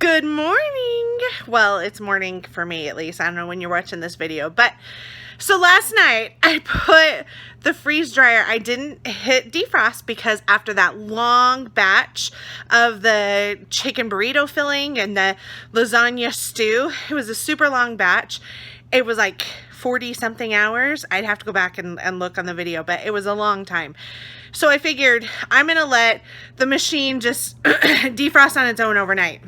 Good morning. Well, it's morning for me at least. I don't know when you're watching this video, but so last night I put the freeze dryer. I didn't hit defrost because after that long batch of the chicken burrito filling and the lasagna stew, it was a super long batch. It was like 40 something hours. I'd have to go back and look on the video, but it was a long time. So I figured I'm gonna let the machine just defrost on its own overnight,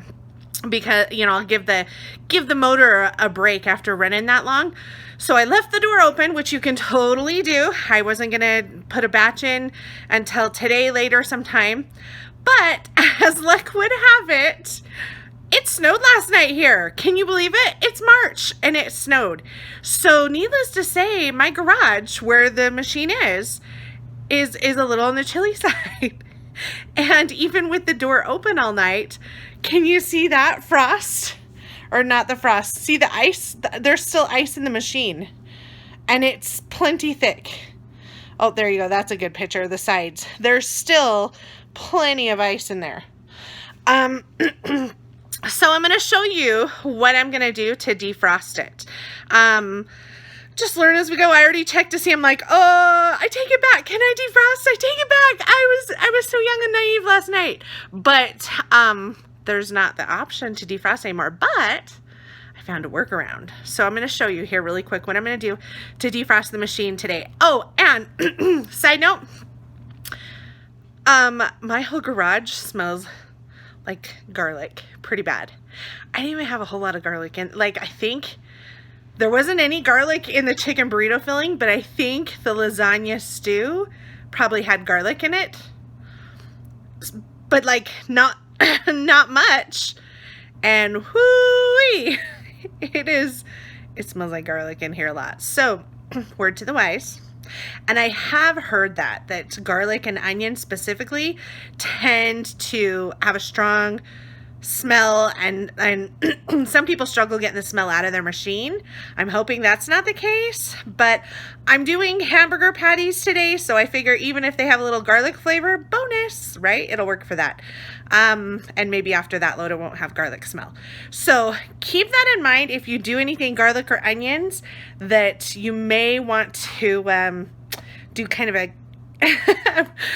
because I'll give the motor a break after running that long. So I left the door open, which you can totally do. I wasn't gonna put a batch in until today, later sometime, but as luck would have it, it snowed last night here. Can you believe it? It's March and it snowed. So needless to say, my garage where the machine is a little on the chilly side. And even with the door open all night, can you see that frost? Or not the frost, see the ice? There's still ice in the machine. And it's plenty thick. Oh, there you go. That's a good picture of the sides. There's still plenty of ice in there. So I'm going to show you what I'm going to do to defrost it. Just learn as we go. I already checked to see. I'm like, oh, I take it back. Can I defrost? I take it back. I was so young and naive last night. But there's not the option to defrost anymore. But I found a workaround. So I'm going to show you here really quick what I'm going to do to defrost the machine today. Oh, and side note, my whole garage smells like garlic pretty bad. I didn't even have a whole lot of garlic in. Like, I think there wasn't any garlic in the chicken burrito filling, but I think the lasagna stew probably had garlic in it, but like not much. And whoo-wee, it smells like garlic in here a lot. So word to the wise. And I have heard that garlic and onion specifically tend to have a strong smell, and some people struggle getting the smell out of their machine. I'm hoping that's not the case, but I'm doing hamburger patties today, so I figure even if they have a little garlic flavor, bonus, right? It'll work for that. And maybe after that load it won't have garlic smell. So keep that in mind if you do anything garlic or onions, that you may want to do kind of a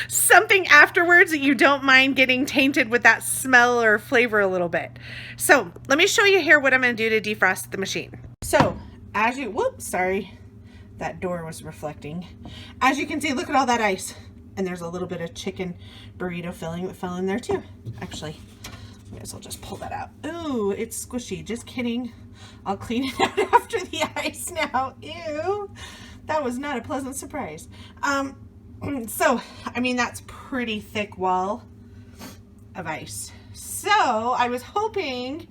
something afterwards that you don't mind getting tainted with that smell or flavor a little bit. So let me show you here what I'm going to do to defrost the machine. So as you, whoops, sorry, that door was reflecting. As you can see, look at all that ice. And there's a little bit of chicken burrito filling that fell in there too. Actually, I guess I'll just pull that out. Ooh, it's squishy. Just kidding. I'll clean it out after the ice now. Ew, that was not a pleasant surprise. So, I mean, that's pretty thick wall of ice. So I was hoping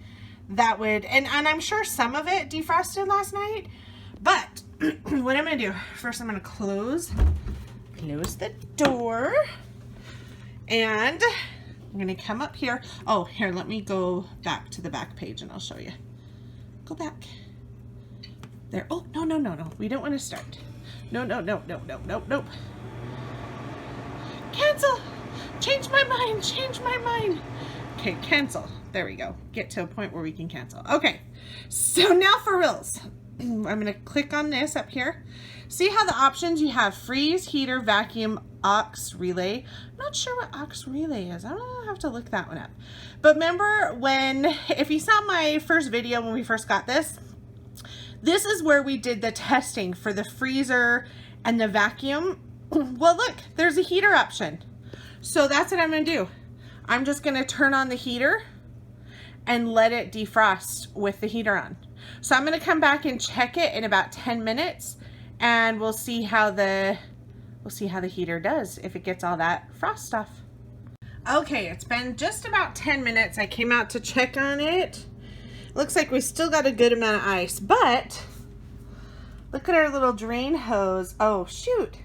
that would, and I'm sure some of it defrosted last night, but what I'm going to do, first I'm going to close the door, and I'm going to come up here. Oh, here, let me go back to the back page and I'll show you. Go back. There. Oh, no. We don't want to start. No. Cancel. Change my mind. Okay, cancel. There we go. Get to a point where we can cancel. Okay, so now for reals. I'm going to click on this up here. See how the options you have: freeze, heater, vacuum, aux relay. I'm not sure what aux relay is. I'll have to look that one up. But remember if you saw my first video when we first got this is where we did the testing for the freezer and the vacuum. Well, look, there's a heater option. So that's what I'm going to do. I'm just going to turn on the heater and let it defrost with the heater on. So I'm going to come back and check it in about 10 minutes, and we'll see how the heater does, if it gets all that frost off. Okay, it's been just about 10 minutes. I came out to check on it. Looks like we still got a good amount of ice, but look at our little drain hose. Oh, shoot.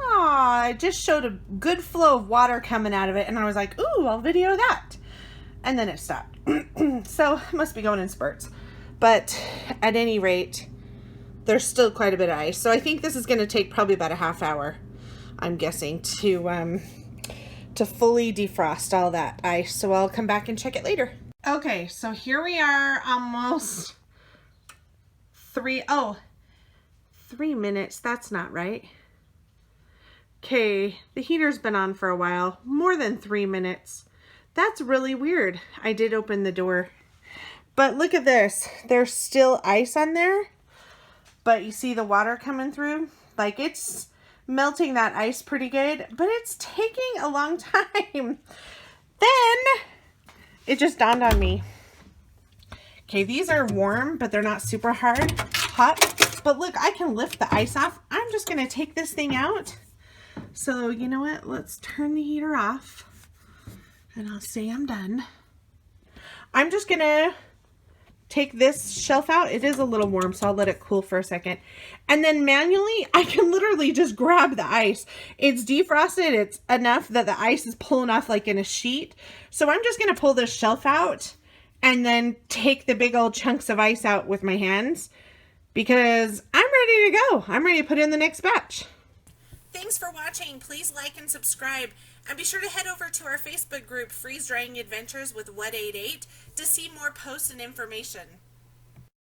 Aw, it just showed a good flow of water coming out of it, and I was like, ooh, I'll video that. And then it stopped. So it must be going in spurts. But at any rate, there's still quite a bit of ice. So I think this is going to take probably about a half hour, I'm guessing, to fully defrost all that ice. So I'll come back and check it later. Okay, so here we are, almost 3 minutes. That's not right. Okay, the heater's been on for a while, more than 3 minutes. That's really weird. I did open the door. But look at this. There's still ice on there. But you see the water coming through? Like, it's melting that ice pretty good. But it's taking a long time. Then it just dawned on me. Okay, these are warm, but they're not super hot. But look, I can lift the ice off. I'm just going to take this thing out. So, you know what? Let's turn the heater off. And I'll say I'm done. I'm just going to take this shelf out. It is a little warm, so I'll let it cool for a second. And then manually, I can literally just grab the ice. It's defrosted. It's enough that the ice is pulling off like in a sheet. So I'm just going to pull this shelf out and then take the big old chunks of ice out with my hands because I'm ready to go. I'm ready to put in the next batch. Thanks for watching. Please like and subscribe. And be sure to head over to our Facebook group, Freeze Drying Adventures with What 88, to see more posts and information.